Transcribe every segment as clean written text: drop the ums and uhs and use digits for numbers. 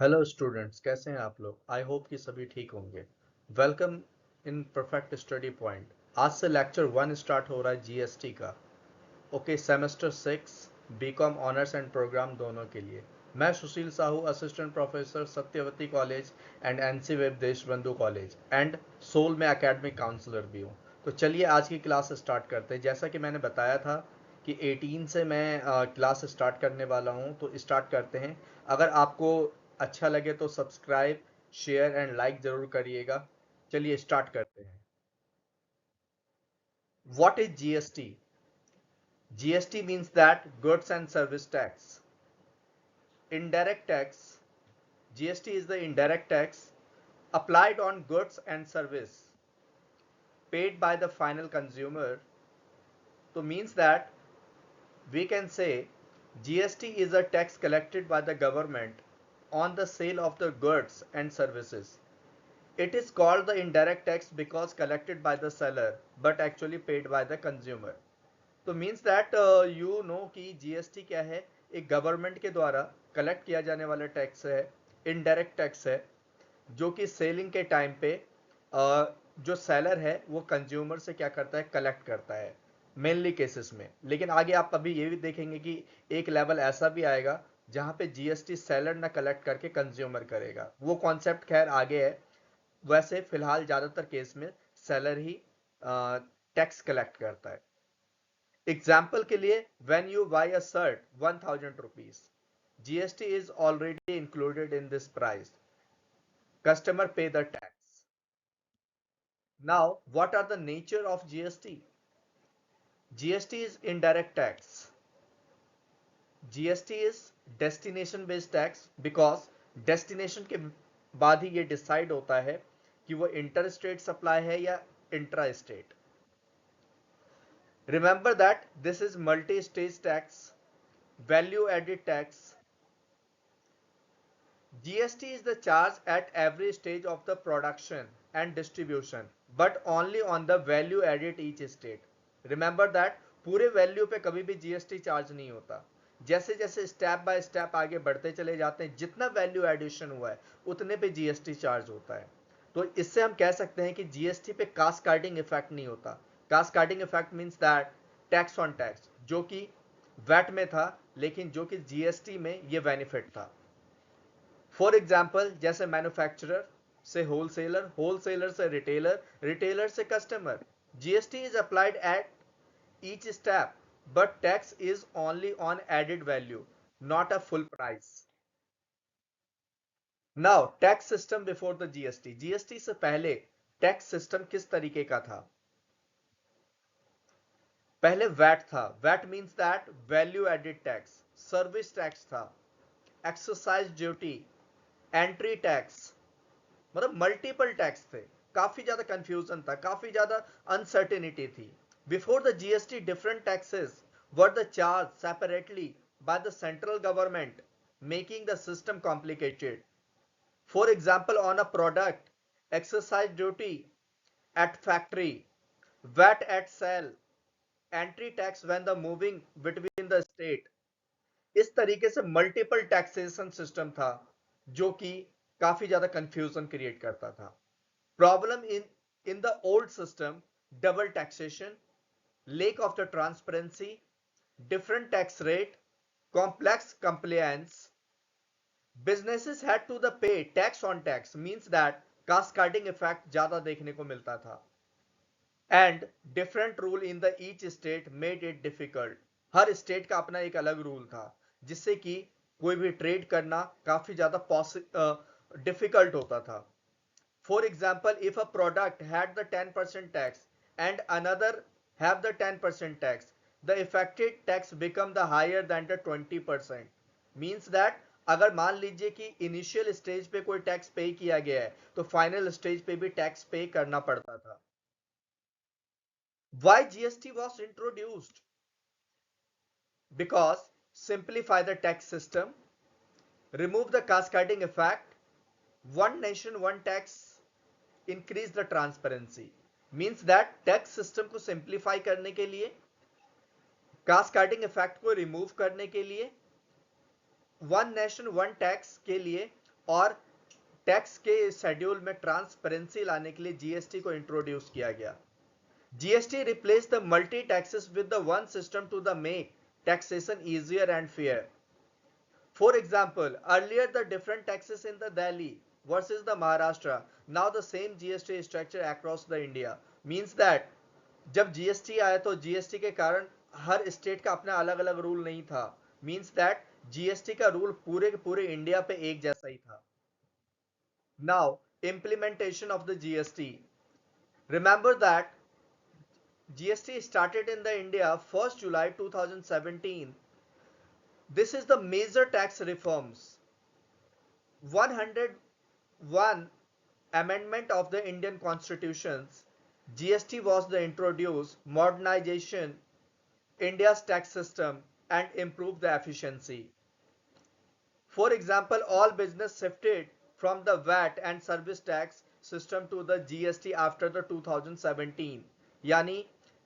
Hello students, कैसे हैं आप लोग। आई होप कि सभी ठीक होंगे। Welcome in perfect study point. आज से लेक्चर 1 स्टार्ट हो रहा है जीएसटी का। Okay, semester 6 BCom honours and programme दोनों के लिए। मैं Sushil Sahu, assistant professor, Satyawati college and NC web Deshbandhu college and SOL में एकेडमिक काउंसलर भी हूँ। तो चलिए आज की क्लास स्टार्ट करते हैं। जैसा कि मैंने बताया था कि 18 से मैं क्लास स्टार्ट करने वाला हूँ, तो स्टार्ट करते हैं। अगर आपको अच्छा लगे तो सब्सक्राइब, शेयर एंड लाइक जरूर करिएगा। चलिए स्टार्ट करते हैं। What is GST? GST means that goods and service tax. Indirect tax. GST is the indirect tax applied on goods and service paid by the final consumer. So means that we can say GST is a tax collected by the government on the sale of the goods and services. It is called the indirect tax because collected by the seller but actually paid by the consumer. तो means that you know कि GST क्या है। एक government के द्वारा collect किया जाने वाला टैक्स है, इनडायरेक्ट टैक्स है, जो कि सेलिंग के टाइम पे जो सेलर है वो कंज्यूमर से क्या करता है, कलेक्ट करता है मेनली केसेस में। लेकिन आगे आप अभी ये भी देखेंगे कि एक लेवल ऐसा भी आएगा जहां पे जीएसटी सेलर ना कलेक्ट करके कंज्यूमर करेगा। वो कॉन्सेप्ट खैर आगे है। वैसे फिलहाल ज्यादातर केस में सेलर ही टैक्स कलेक्ट करता है। एग्जाम्पल के लिए when you buy a shirt 1000 rupees, GST is already included in this price, customer pay the tax. Now what are the nature of GST? GST is indirect tax. GST is destination based tax because destination के बाद ही ये decide होता है कि वो inter state supply है या intra state. Remember that this is multi stage tax, value added tax. GST is the charge at every stage of the production and distribution, but only on the value added each state. Remember that पूरे value पे कभी भी GST charge नहीं होता। जैसे जैसे step by step आगे बढ़ते चले जाते हैं, जितना वैल्यू एडिशन हुआ है उतने पे जीएसटी चार्ज होता है। तो इससे हम कह सकते हैं कि जीएसटी पे कास्केडिंग इफेक्ट नहीं होता। Cascading effect means that tax on tax, जो कि वैट में था लेकिन जो कि जीएसटी में ये बेनिफिट था। फॉर एग्जाम्पल जैसे मैन्युफैक्चरर से होलसेलर, होलसेलर से रिटेलर, रिटेलर से customer, GST is applied at each step but tax is only on added value, not a full price. Now tax system before the GST. GST से पहले tax system किस तरीके का था? पहले VAT था। VAT means that value added tax. Service tax था, exercise duty, entry tax, मतलब मल्टीपल टैक्स थे। काफी ज्यादा कंफ्यूजन था, काफी ज्यादा अनसर्टेनिटी थी। Before the GST different taxes were the charge separately by the central government, making the system complicated. For example on a product, exercise duty at factory, VAT at sale, entry tax when the moving between the state. इस तरीके से multiple taxation system था जो कि काफी ज्यादा confusion create करता था। Problem in the old system: double taxation, lack of the transparency, different tax rate, complex compliance. Businesses had to the pay tax on tax, means that cascading effect ज्यादा देखने को मिलता था, and different rule in the each state made it difficult. Her state का अपना एक अलग rule था जिससे कि कोई भी ट्रेड करना काफी ज्यादा डिफिकल्ट होता था। For example, if a product had the 10% tax and another have the 10% tax, the effective tax become the higher than the 20%. Means that अगर मान लीजिए कि इनिशियल स्टेज पे कोई टैक्स पे किया गया है तो फाइनल स्टेज पे भी टैक्स पे करना पड़ता था। Why GST was introduced? Because simplify the tax system, remove the cascading effect, one nation one tax, increase the transparency. Means that tax system को सिंप्लीफाई करने के लिए, कास्केडिंग इफेक्ट को रिमूव करने के लिए, वन नेशन वन टैक्स के लिए और टैक्स के शेड्यूल में ट्रांसपेरेंसी लाने के लिए जीएसटी को इंट्रोड्यूस किया गया. GST replaced the multi-taxes with the one system to the make taxation easier and fair. For example, earlier the different taxes in the Delhi versus the Maharashtra, now the same GST structure across the India. Means that जब GST आया तो GST के कारण हर state का अपना अलग अलग rule नहीं था. Means that GST का रूल पूरे के पूरे इंडिया पे एक जैसा ही था. Now, implementation of the GST. Remember that GST started in the India 1st July 2017. This is the major tax reforms. 101 amendment of the Indian constitutions. GST was the introduced modernization India's tax system and improve the efficiency. For example, all business shifted from the VAT and service tax system to the GST after the 2017. यानी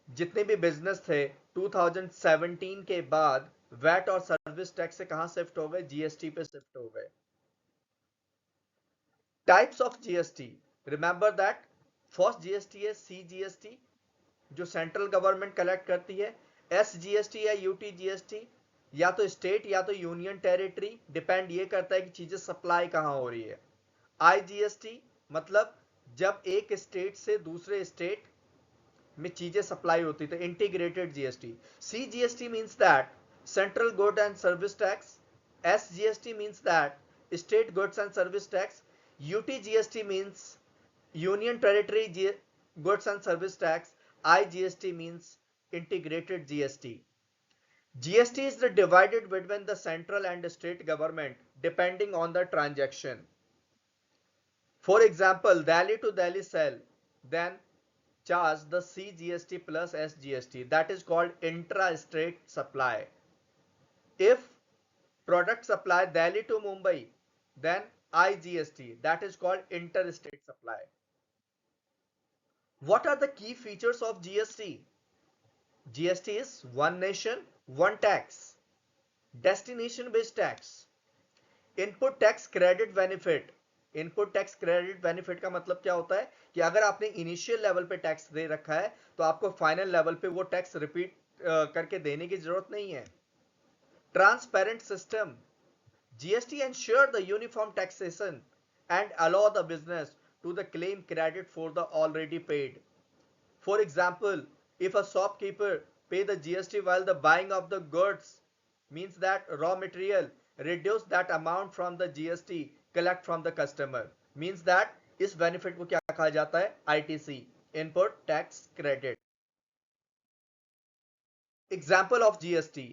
जितने भी business थे 2017 के बाद VAT और service tax से कहां shift हो गए, जीएसटी पे शिफ्ट हो गए. Types of GST, remember that first GST है सीजीएसटी जो सेंट्रल गवर्नमेंट कलेक्ट करती है. एसजीएसटी या यूटीजीएसटी या तो स्टेट या तो यूनियन टेरिटरी, डिपेंड ये करता है कि चीजें सप्लाई कहां हो रही है. आईजीएसटी मतलब जब एक स्टेट से दूसरे स्टेट में चीजें सप्लाई होती थी, integrated GST. CGST means that central good and service tax. SGST means that state goods and service tax. UTGST means union territory goods and service tax. IGST means integrated GST. GST is the divided between the central and state government depending on the transaction. For example, Delhi to Delhi sell then charge the CGST plus SGST, that is called intra-state supply. If product supply Delhi to Mumbai, then IGST, that is called interstate supply. What are the key features of GST? GST is one nation, one tax, destination based tax, input tax credit benefit. Input tax credit benefit का मतलब क्या होता है कि अगर आपने initial level पे tax दे रखा है तो आपको फाइनल लेवल पे वो टैक्स रिपीट करके देने की जरूरत नहीं है. Transparent system. GST ensure the uniform taxation and allow the business to the claim credit for the already paid. For example, if a shopkeeper pay the GST while the buying of the goods, means that raw material, reduce that amount from the GST collect from the customer, means that इस benefit को क्या कहा जाता है, ITC, input tax credit. Example of GST.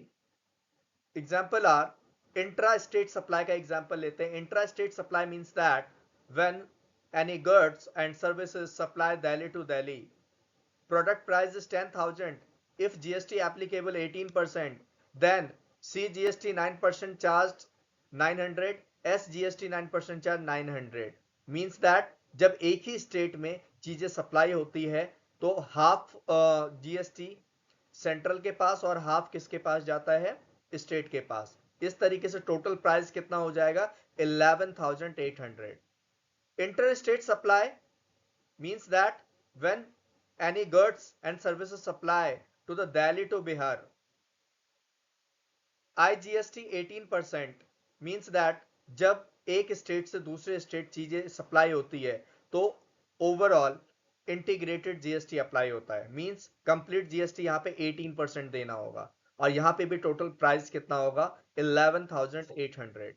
Example are intra state supply का example लेते हैं. Intra state supply means that when any goods and services supply Delhi to Delhi, product price is 10,000. If GST applicable 18%, then CGST 9% charged 900, SGST 9% charged 900. Means that जब एक ही state में चीजें supply होती है तो हाफ जीएसटी सेंट्रल के पास और हाफ किसके पास जाता है, स्टेट के पास. इस तरीके से टोटल प्राइस कितना हो जाएगा, 11,800. Inter state supply means that when any goods and services supply to the Delhi to Bihar. IGST 18% means that जब एक स्टेट से दूसरे स्टेट चीजें सप्लाई होती है तो ओवरऑल इंटीग्रेटेड जीएसटी अप्लाई होता है. मींस कंप्लीट जीएसटी यहाँ पे 18% देना होगा और यहाँ पे भी टोटल प्राइस कितना होगा, 11,800.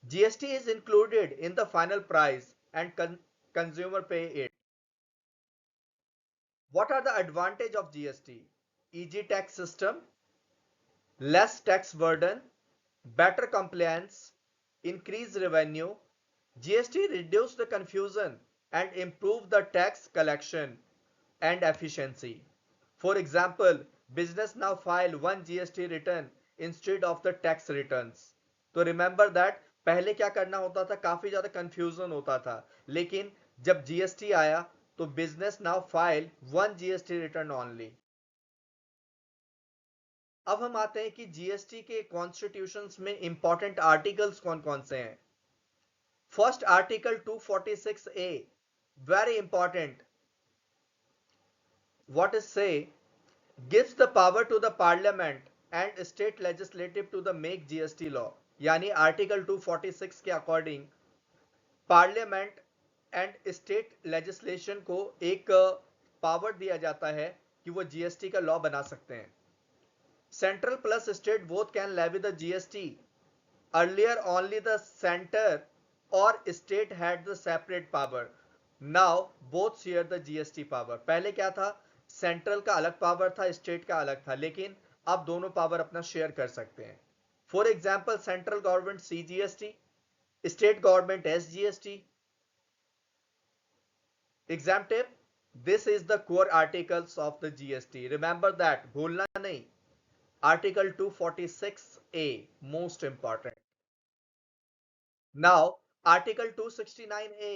GST is included in the final price and consumer पे it. What are the advantage of GST? Easy tax system, less tax burden, better compliance, increased revenue. GST reduce the confusion and improve the tax collection and efficiency. For example, business now file one GST return instead of the tax returns. तो remember that पहले क्या करना होता था, काफी ज्यादा confusion होता था, लेकिन जब जीएसटी आया तो business now file one GST return only. अब हम आते हैं कि जीएसटी के कॉन्स्टिट्यूशंस में इंपॉर्टेंट आर्टिकल्स कौन कौन से हैं. First article 246A, very important. What is say, gives the power to the parliament and state legislative to the make GST law. यानी आर्टिकल 246 के according parliament and state legislation को एक power दिया जाता है कि वो जीएसटी का लॉ बना सकते हैं. Central plus state both can levy the GST. Earlier only the centre और state had the separate power. Now both share the GST power. पहले क्या था, सेंट्रल का अलग पावर था, स्टेट का अलग था, लेकिन अब दोनों पावर अपना शेयर कर सकते हैं. For example central government CGST, state government SGST. Example, this is the core articles of the GST. Remember that, भूलना नहीं. Article 246A, most important. Now article 269A,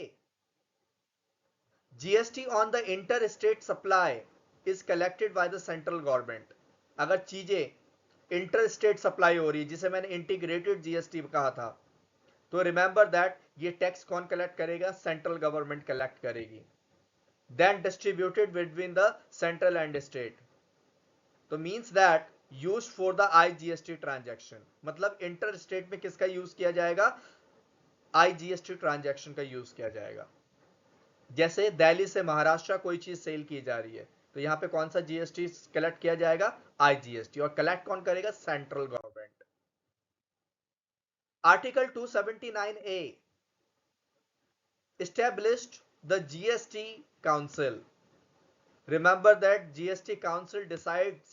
GST on the inter state supply is collected by the central government. अगर चीजें inter state supply हो रही है, जिसे मैंने integrated GST कहा था, तो रिमेंबर दैट ये टैक्स कौन कलेक्ट करेगा, सेंट्रल गवर्नमेंट कलेक्ट करेगी. Then distributed between the central and state. तो means that use for the IGST transaction. मतलब इंटर स्टेट में किसका यूज किया जाएगा, आईजीएसटी ट्रांजैक्शन का यूज किया जाएगा. जैसे दिल्ली से महाराष्ट्र कोई चीज सेल की जा रही है, तो यहां पे कौन सा जीएसटी कलेक्ट किया जाएगा, आईजीएसटी. और कलेक्ट कौन करेगा, central government. Article 279A established the GST Council. Remember that GST Council decides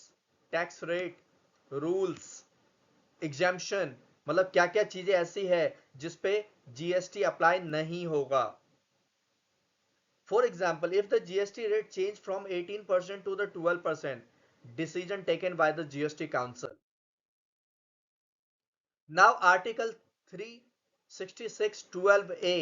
tax rate, rules, exemption. मतलब क्या क्या चीजें ऐसी है जिसपे जीएसटी अप्लाई नहीं होगा. For example, if the GST rate changed from 18% to the 12%, decision taken by the GST Council. Now Article 366(12)A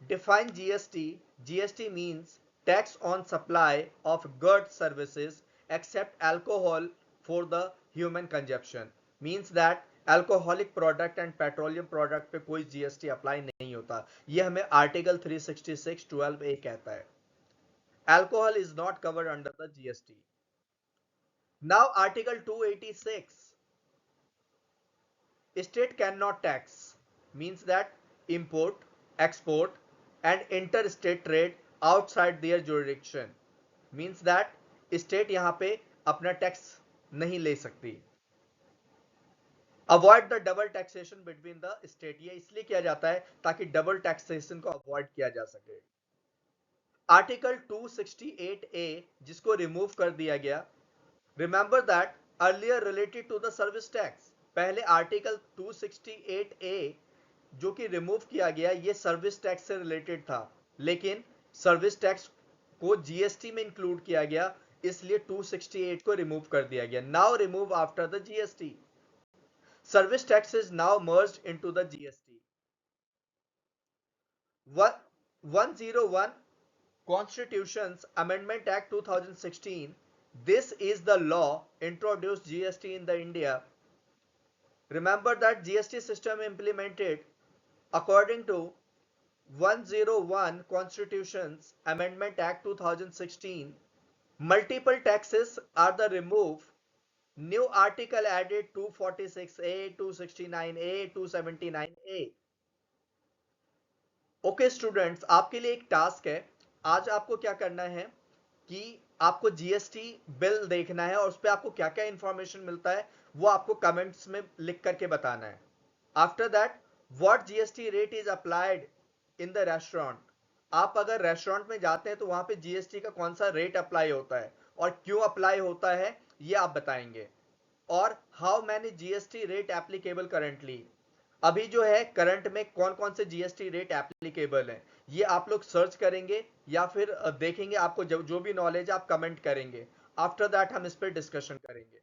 define GST. GST means tax on supply of goods services except alcohol for the human consumption. Means that alcoholic product and petroleum product पे कोई GST apply नहीं होता. ये हमें article 366(12)A कहता है. Alcohol is not covered under the GST. Now article 286, state can not tax. Means that import, export and inter state trade outside their jurisdiction. Means that state यहां पे अपना tax नहीं ले सकती. Avoid the double taxation between the state. ये इसलिए किया जाता है ताकि डबल टैक्सेशन को अवॉइड किया जा सके. आर्टिकल 268A जिसको रिमूव कर दिया गया. Remember that earlier related to the service tax. पहले आर्टिकल 268A जो कि रिमूव किया गया, ये सर्विस टैक्स से रिलेटेड था, लेकिन सर्विस टैक्स को जीएसटी में इंक्लूड किया गया, इसलिए 268 को रिमूव कर दिया गया. Now remove after the GST. Service tax is now merged into the GST. 101 Constitution's Amendment Act 2016. This is the law introduced GST in the India. Remember that GST system implemented according to 101 Constitution's Amendment Act 2016. Multiple taxes are the removed. New article added 246A, 269A, 279A. Okay students, आपके लिए एक task है. आज आपको क्या करना है कि आपको जीएसटी बिल देखना है और उस पर आपको क्या क्या इंफॉर्मेशन मिलता है वो आपको कमेंट्स में लिख करके बताना है. After that, what GST rate is applied in the restaurant. आप अगर रेस्टोरेंट में जाते हैं तो वहां पे जीएसटी का कौन सा रेट अप्लाई होता है और क्यों अप्लाई होता है ये आप बताएंगे. और how many GST rate applicable currently. अभी जो है करंट में कौन कौन से जीएसटी रेट एप्लीकेबल हैं ये आप लोग सर्च करेंगे या फिर देखेंगे. आपको जो भी नॉलेज आप कमेंट करेंगे. आफ्टर दैट हम इस पर डिस्कशन करेंगे.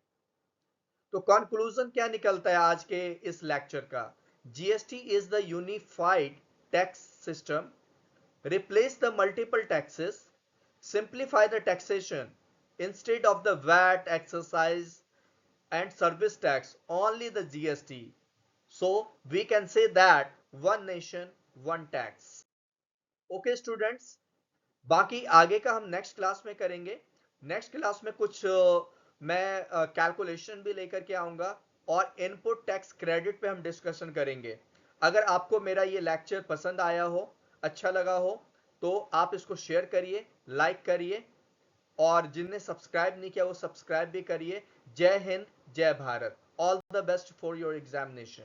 तो कंक्लूजन क्या निकलता है आज के इस लेक्चर का. GST is the unified tax system. Replace the multiple taxes. Simplify the taxation. Instead of the VAT, excise and service tax, only the GST. So we can say that one nation one tax. Okay students, बाकी आगे का हम next class में करेंगे। Next class में कुछ मैं calculation भी लेकर के आऊंगा और इनपुट टैक्स क्रेडिट पे हम डिस्कशन करेंगे। अगर आपको मेरा ये लेक्चर पसंद आया हो, अच्छा लगा हो, तो आप इसको शेयर करिए, लाइक करिए, और जिनने सब्सक्राइब नहीं किया वो सब्सक्राइब भी करिए। जय हिंद, जय Bharat. All the best for your examination.